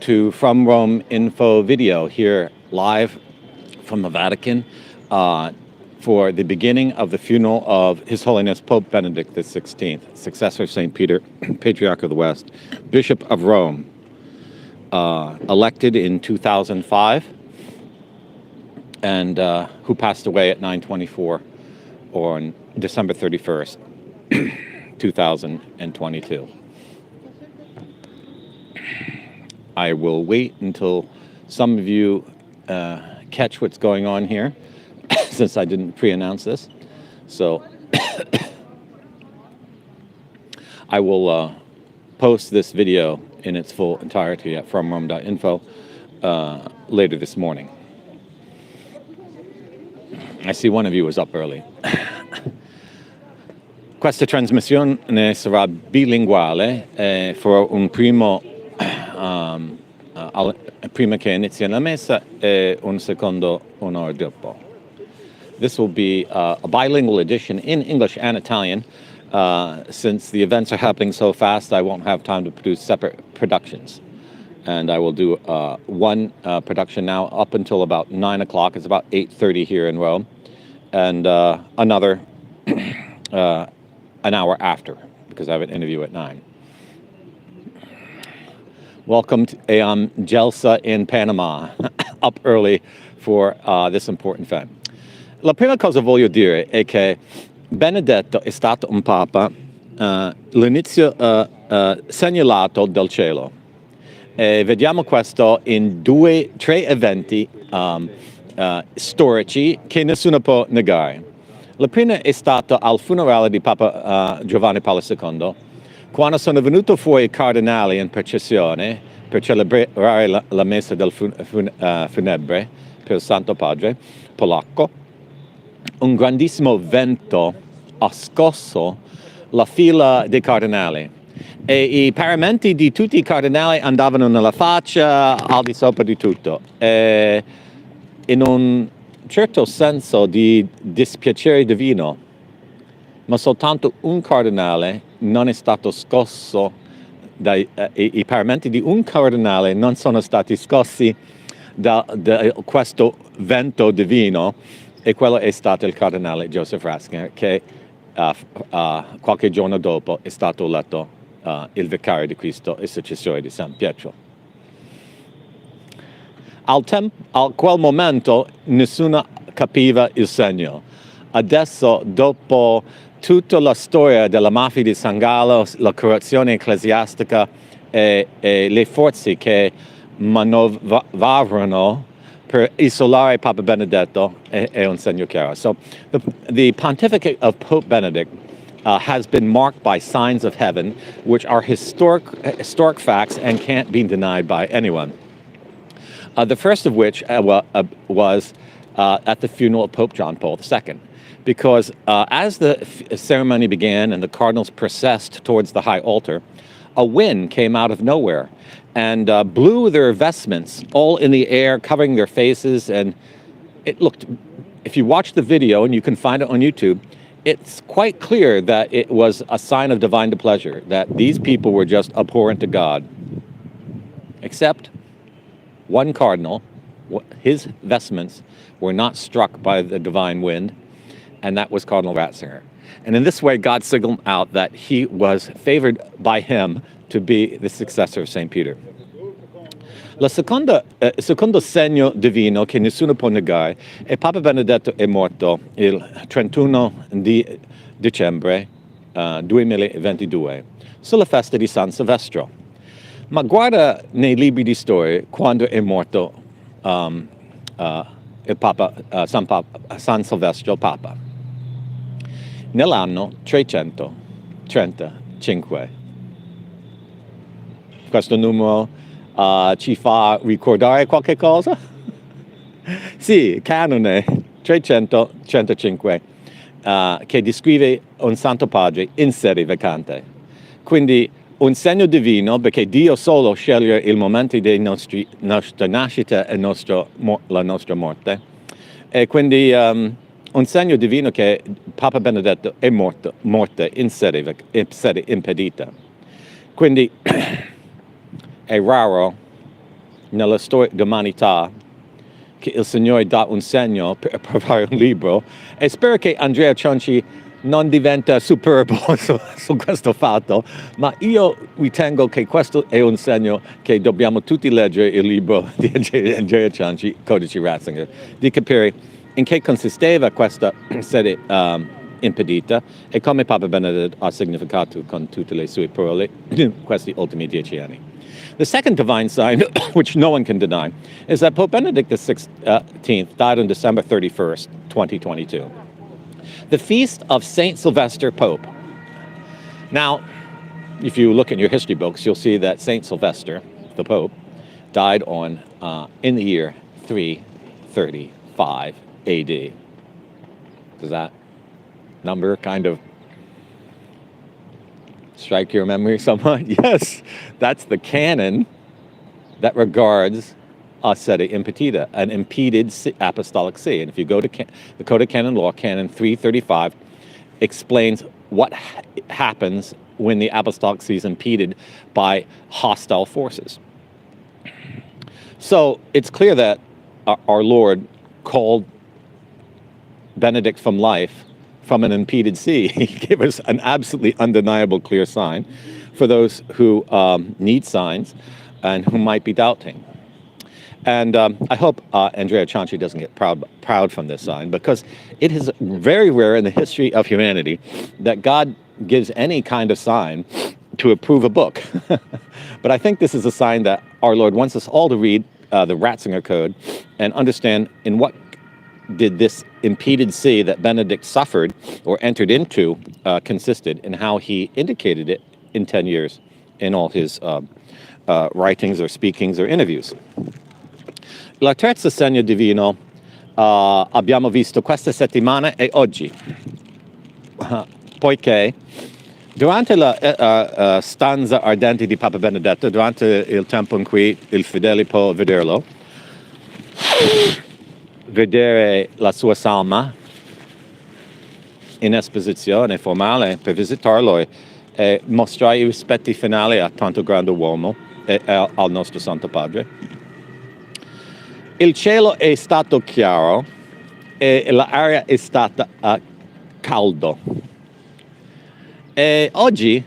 To From Rome.Info video here live from the Vatican for the beginning of the funeral of His Holiness Pope Benedict XVI, successor of St. Peter, Patriarch of the West, Bishop of Rome, elected in 2005 and who passed away at 9:24 on December 31st, 2022. I will wait until some of you catch what's going on here, since I didn't pre-announce this. So I will post this video in its full entirety at FromRome.Info later this morning. I see one of you was up early. Questa trasmissione sarà bilinguale for un primo prima che inizi la messa e un secondo un'ora dopo. This will be a bilingual edition in English and Italian. Since the events are happening so fast, I won't have time to produce separate productions. And I will do one production now up until about 9 o'clock. It's about 8:30 here in Rome. And another an hour after, because I have an interview at 9. Welcome to Gelsa in Panama, up early for this important event. La prima cosa voglio dire è che Benedetto è stato un papa l'inizio segnalato dal cielo. E vediamo questo in tre eventi storici che nessuno può negare. La prima è stata al funerale di Papa Giovanni Paolo II, quando sono venuti fuori i cardinali in processione per celebrare la messa del funebre per il Santo Padre polacco. Un grandissimo vento ha scosso la fila dei cardinali e i paramenti di tutti i cardinali andavano nella faccia, al di sopra di tutto. E in un certo senso di dispiacere divino, ma soltanto un cardinale non è stato scosso, i paramenti di un cardinale non sono stati scossi da questo vento divino, e quello è stato il cardinale Joseph Ratzinger, che qualche giorno dopo è stato eletto il vicario di Cristo e successore di San Pietro. A quel momento nessuno capiva il segno. Adesso, dopo tutta la storia della mafia di San Gallo, la corruzione ecclesiastica e le forze che manovrano per isolare Papa Benedetto è un segno chiaro. So the pontificate of Pope Benedict has been marked by signs of heaven, which are historic facts and can't be denied by anyone. The first of which was at the funeral of Pope John Paul II. Because as the ceremony began and the cardinals processed towards the high altar, a wind came out of nowhere and blew their vestments all in the air, covering their faces. And it looked, if you watch the video, and you can find it on YouTube, it's quite clear that it was a sign of divine displeasure, that these people were just abhorrent to God. Except one cardinal, his vestments were not struck by the divine wind, and that was Cardinal Ratzinger. And in this way, God signaled out that he was favored by him to be the successor of St. Peter. Il secondo segno divino che nessuno può negare è Papa Benedetto è morto il 31 di dicembre 2022, sulla festa di San Silvestro. Ma guarda nei libri di storia quando è morto il Papa, San Silvestro, il Papa. Nell'anno 335. Questo numero ci fa ricordare qualche cosa? Sì, canone 335, che descrive un Santo Padre in sede vacante. Quindi un segno divino, perché Dio solo sceglie il momento della nostra nascita e la nostra morte. E quindi un segno divino che Papa Benedetto è morto in sede impedita. Quindi è raro nella storia d'umanità che il Signore dà un segno per provare un libro, e spero che Andrea Cianci non diventa superbo su questo fatto, ma io ritengo che questo è un segno che dobbiamo tutti leggere il libro di Andrea Cianci, Codice Ratzinger, di capire in che consisteva questa sede impedita e come Papa Benedict ha significato con tutte le sue parole in questi ultimi 10 anni. The second divine sign, which no one can deny, is that Pope Benedict XVI died on December 31st, 2022. The feast of Saint Sylvester Pope. Now, if you look in your history books, you'll see that Saint Sylvester, the Pope, died in the year 335 AD. Does that number kind of strike your memory somewhat? Yes, that's the canon that regards a sede impedita, an impeded apostolic see. And if you go to the Code of Canon Law, Canon 335, explains what happens when the apostolic see is impeded by hostile forces. So it's clear that our Lord called Benedict from life from an impeded see. He gave us an absolutely undeniable clear sign for those who need signs and who might be doubting. And I hope Andrea Cianci doesn't get proud from this sign, because it is very rare in the history of humanity that God gives any kind of sign to approve a book. But I think this is a sign that our Lord wants us all to read the Ratzinger Code and understand in what did this impeded see that Benedict suffered or entered into consisted, and how he indicated it in 10 years in all his writings or speakings or interviews. La terza segno divino abbiamo visto questa settimana e oggi, poiché durante la stanza ardente di Papa Benedetto, durante il tempo in cui il fedele può vederlo, vedere la sua salma in esposizione formale per visitarlo e mostrare i rispetti finali a tanto grande uomo e al nostro Santo Padre. Il cielo è stato chiaro e l'aria è stata caldo. E oggi,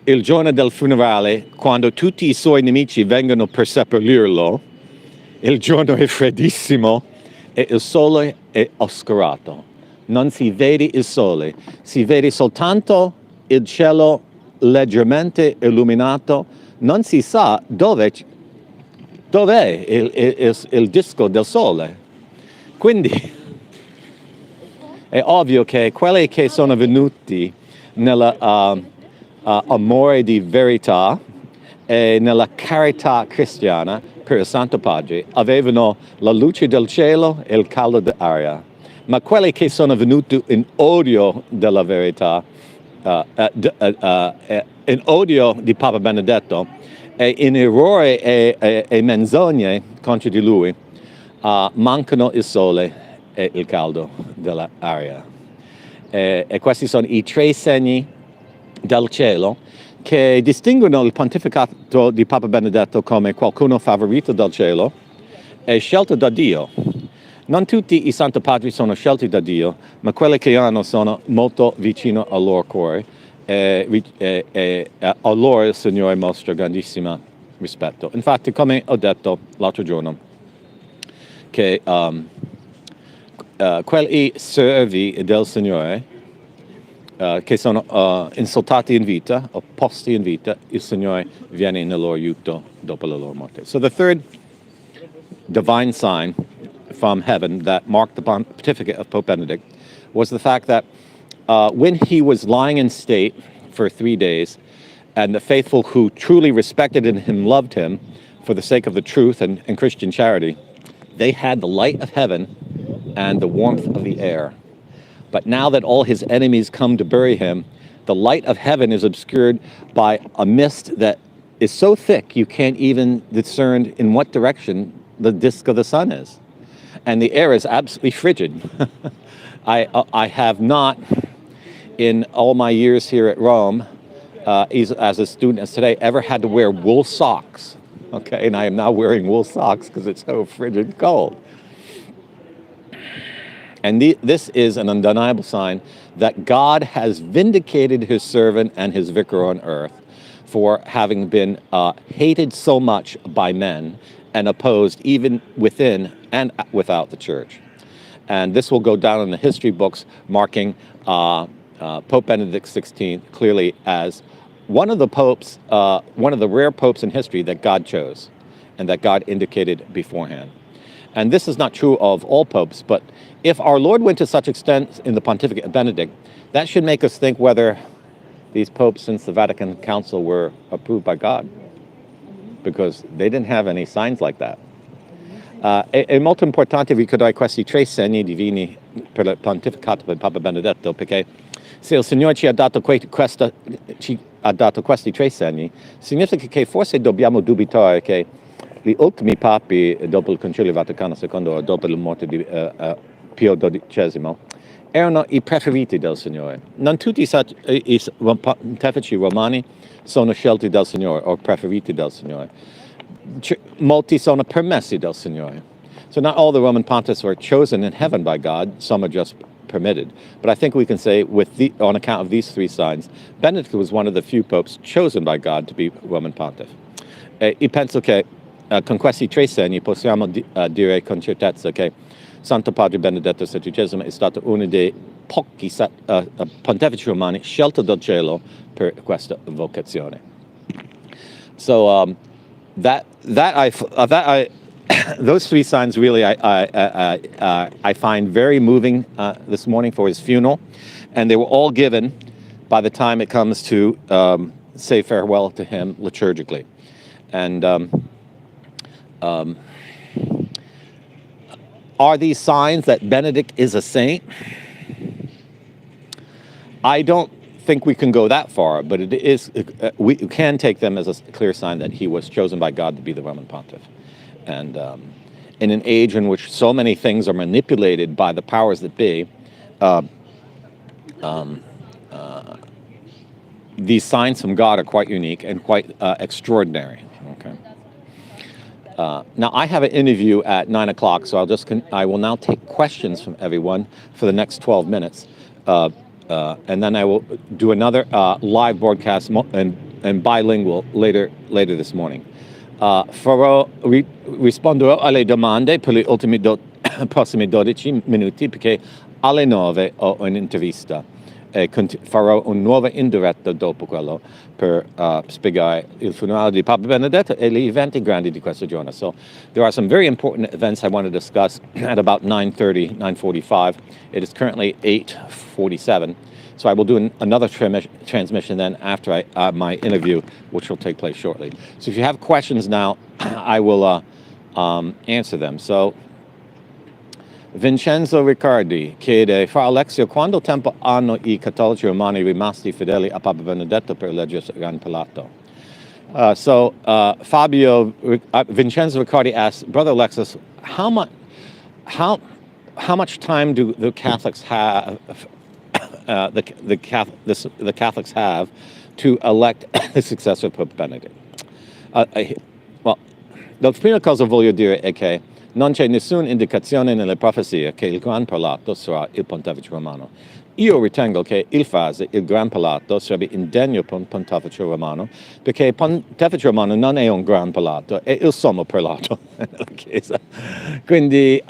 il giorno del funerale, quando tutti i suoi nemici vengono per seppellirlo, il giorno è freddissimo e il sole è oscurato. Non si vede il sole, si vede soltanto il cielo leggermente illuminato. Non si sa dov'è il disco del sole. Quindi è ovvio che quelli che sono venuti nell'amore di verità e nella carità cristiana per il Santo Padre avevano la luce del cielo e il caldo dell'aria. Ma quelli che sono venuti in odio della verità, in odio di Papa Benedetto, e in errore e menzogne contro di lui, mancano il sole e il caldo dell'aria. E questi sono i tre segni del cielo che distinguono il pontificato di Papa Benedetto come qualcuno favorito dal cielo e scelto da Dio. Non tutti i Santi Padri sono scelti da Dio, ma quelli che hanno sono molto vicino al loro cuore e a loro il Signore mostra grandissimo rispetto. Infatti, come ho detto l'altro giorno, che quelli servi del Signore che sono insultati in vita, opposti in vita, il Signore viene nel loro aiuto dopo la loro morte. So the third divine sign from heaven that marked the pontificate of Pope Benedict was the fact that when he was lying in state for 3 days, and the faithful who truly respected him, loved him for the sake of the truth and Christian charity, they had the light of heaven and the warmth of the air. But now that all his enemies come to bury him, the light of heaven is obscured by a mist that is so thick you can't even discern in what direction the disk of the sun is. And the air is absolutely frigid. I have not, in all my years here at Rome, as a student as today, ever had to wear wool socks Okay, and I am now wearing wool socks because it's so frigid cold. And this is an undeniable sign that God has vindicated his servant and his vicar on earth for having been hated so much by men and opposed even within and without the church. And this will go down in the history books, marking Pope Benedict XVI clearly as one of the popes, one of the rare popes in history that God chose and that God indicated beforehand. And this is not true of all popes, but if our Lord went to such extent in the pontificate of Benedict, that should make us think whether these popes since the Vatican Council were approved by God, because they didn't have any signs like that. È molto importante ricordare questi tre segni divini per il pontificato del Papa Benedetto, perché se il Signore ci ha dato questi tre segni, significa che forse dobbiamo dubitare che gli ultimi papi dopo il Concilio Vaticano II o dopo la morte di Pio XII erano i preferiti del Signore. Non tutti i pontefici romani sono scelti dal Signore o preferiti dal Signore. Molti sono permessi dal Signore. So not all the Roman pontiffs were chosen in heaven by God, some are just permitted. But I think we can say, on account of these three signs, Benedict was one of the few popes chosen by God to be Roman pontiff. Io penso che con questi tre segni possiamo dire con certezza che Santo Padre Benedetto XVI è stato uno dei pochi pontefici romani scelto dal cielo per questa vocazione. So those three signs really I find very moving this morning for his funeral, and they were all given by the time it comes to say farewell to him liturgically. And are these signs that Benedict is a saint? I don't think we can go that far, but it is. We can take them as a clear sign that he was chosen by God to be the Roman pontiff. And in an age in which so many things are manipulated by the powers that be, these signs from God are quite unique and quite extraordinary. Okay. Now I have an interview at 9 o'clock, so I will now take questions from everyone for the next 12 minutes, and then I will do another live broadcast and bilingual later this morning. Risponderò alle domande per gli ultimi prossimi 12 minuti, perché alle 9 ho un'intervista e farò un nuovo indiretto dopo quello per spiegare il funerale di Papa Benedetto e gli eventi grandi di questo giorno. So there are some very important events I want to discuss at about 9:30, 9:45. It is currently 8:47. So I will do another transmission then after my interview, which will take place shortly. So if you have questions now, I will answer them. So Vincenzo Riccardi chiede: Fra Alexio, quanto tempo hanno I cattolici romani rimasti fedeli a Papa Benedetto per eleggere Gran Prelato? Vincenzo Riccardi asks, Brother Alexis, how much time do the Catholics have? The Catholics have to elect the successor of Pope Benedict. Well, la prima cosa voglio dire è che non c'è nessuna indicazione nelle profezie che il Gran Prelato sarà il Pontefice Romano. Io ritengo che il Gran Prelato sarebbe indegno per un Pontefice Romano, perché il Pontefice Romano non è un Gran Prelato, è il Sommo Prelato nella Chiesa. Quindi,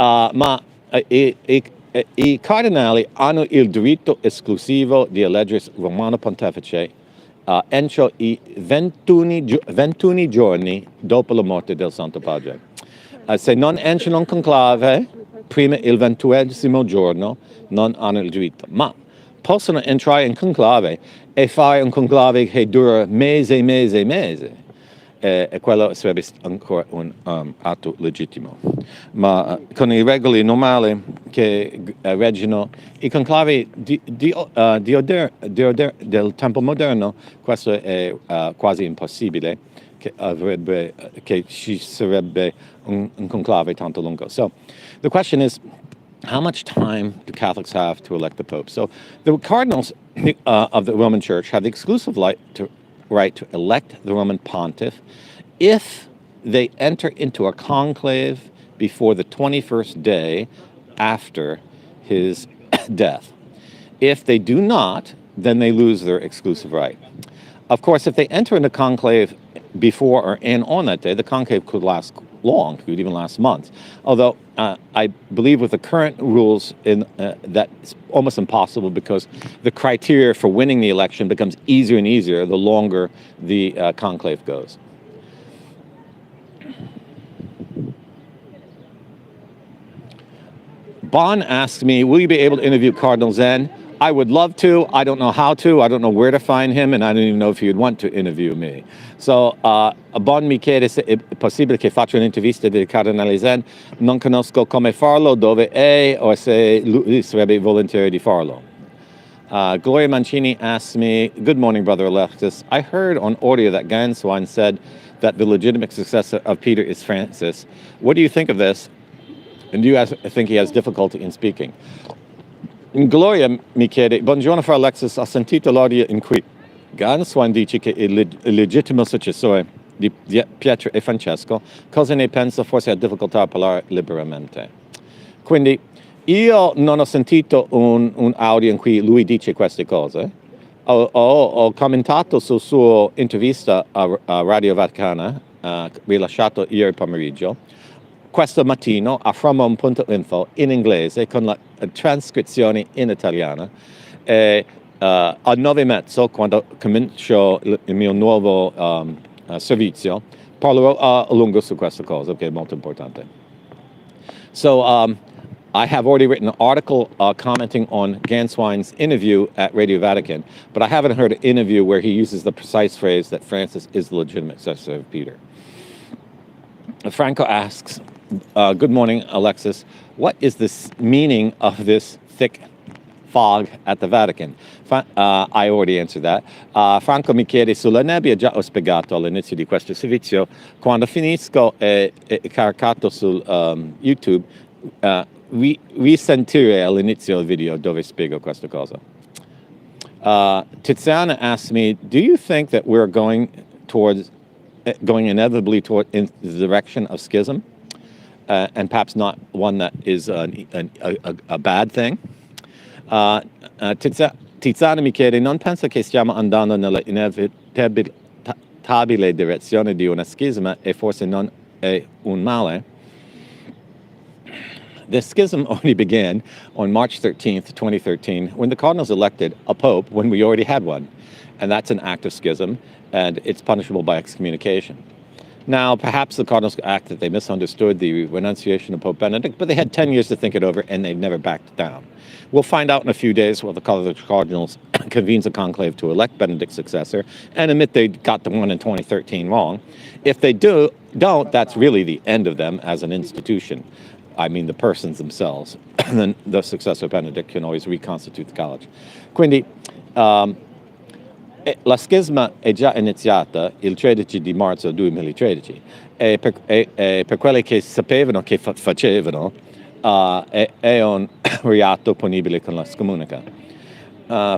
i cardinali hanno il diritto esclusivo di eleggere Romano Pontefice entro i 21 giorni dopo la morte del Santo Padre. Se non entrano in conclave prima il 21° giorno, non hanno il diritto, ma possono entrare in conclave e fare un conclave che dura mesi. E quello sarebbe ancora un atto legittimo. Ma con i regole normali che reggono i conclavi del tempo moderno, questo è quasi impossibile, che ci sarebbe un conclave tanto lungo. So the question is, how much time do Catholics have to elect the Pope? So the cardinals of the Roman Church have the exclusive right to elect the Roman pontiff if they enter into a conclave before the 21st day after his death. If they do not, then they lose their exclusive right. Of course, if they enter into conclave before or and on that day, the conclave could last long, could even last months. Although I believe with the current rules that's almost impossible, because the criteria for winning the election becomes easier and easier the longer the conclave goes. Bon asked me, will you be able to interview Cardinal Zen? I would love to. I don't know how to. I don't know where to find him, and I don't even know if he would want to interview me. So, Bon mi chiede se è possibile che faccia un'intervista del Cardinale Zen. Non conosco come farlo, dove è, o se lui sarebbe volentieri di farlo. Gloria Mancini asks me, good morning, Brother Alexis. I heard on audio that Ganswein said that the legitimate successor of Peter is Francis. What do you think of this? And do you think he has difficulty in speaking? Gloria mi chiede, buongiorno Fra Alexis, ho sentito l'audio in cui Ganswein dice che il legittimo successore di Pietro e Francesco. Cosa ne pensa? Forse ha difficoltà a parlare liberamente. Quindi io non ho sentito un audio in cui lui dice queste cose. Ho commentato sul suo intervista a Radio Vaticana, rilasciato ieri pomeriggio, questo mattino a FromRome.Info in inglese con la trascrizione in italiana, e a 9:30, quando comincio il mio nuovo servizio, parlerò a lungo su questa cosa, che è molto importante. So I have already written an article commenting on Ganswein's interview at Radio Vatican, but I haven't heard an interview where he uses the precise phrase that Francis is the legitimate successor of Peter. Franco asks, good morning, Alexis. What is the meaning of this thick fog at the Vatican? I already answered that. Franco mi chiede sulla nebbia, già ho spiegato all'inizio di questo servizio. Quando finisco e caricato su YouTube, risentire all'inizio del video dove spiego questa cosa. Tiziana asks me, do you think that we're going inevitably toward in the direction of schism, and perhaps not one that is a bad thing? Tiziana mi chiede, non pensa che stiamo andando nella inevitabile direzione di una schisma e forse non è un male? The schism only began on March 13th, 2013, when the cardinals elected a pope when we already had one. And that's an act of schism, and it's punishable by excommunication. Now, perhaps the cardinals act that they misunderstood the renunciation of Pope Benedict, but they had 10 years to think it over, and they've never backed down. We'll find out in a few days while the College of Cardinals convenes a conclave to elect Benedict's successor and admit they got the one in 2013 wrong. If they don't, that's really the end of them as an institution. I mean the persons themselves. And then the successor of Benedict can always reconstitute the college. Quindi, la schisma è già iniziata il 13 di marzo 2013 e per quelli che sapevano che facevano è un reato punibile con la scomunica.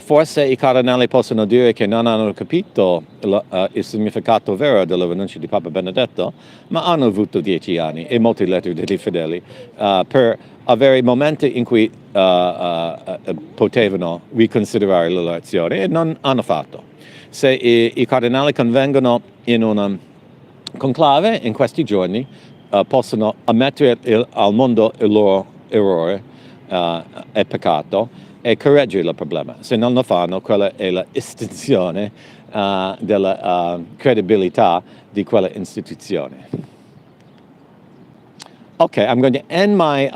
Forse i cardinali possono dire che non hanno capito il significato vero della rinuncia di Papa Benedetto, ma hanno avuto 10 anni e molte lettere dei fedeli per avere momenti in cui potevano riconsiderare l'elezione e non hanno fatto. Se i cardinali convengono in una conclave in questi giorni, possono ammettere al mondo il loro errore e peccato e correggere il problema. Se non lo fanno, quella è l'estinzione della credibilità di quella istituzione. Okay, I'm going to end my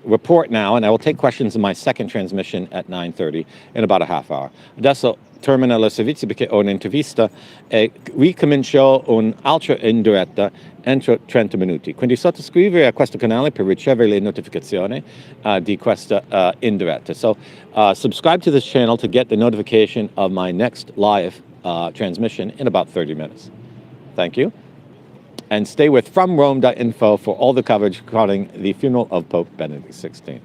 report now, and I will take questions in my second transmission at 9:30 in about a half hour. Adesso termina il servizio perché ho un'intervista e ricomincio un'altra in diretta entro 30 minuti. Quindi sottoscrivere a questo canale per ricevere le notificazioni di questa in diretta. So subscribe to this channel to get the notification of my next live transmission in about 30 minutes. Thank you. And stay with FromRome.Info for all the coverage regarding the funeral of Pope Benedict XVI.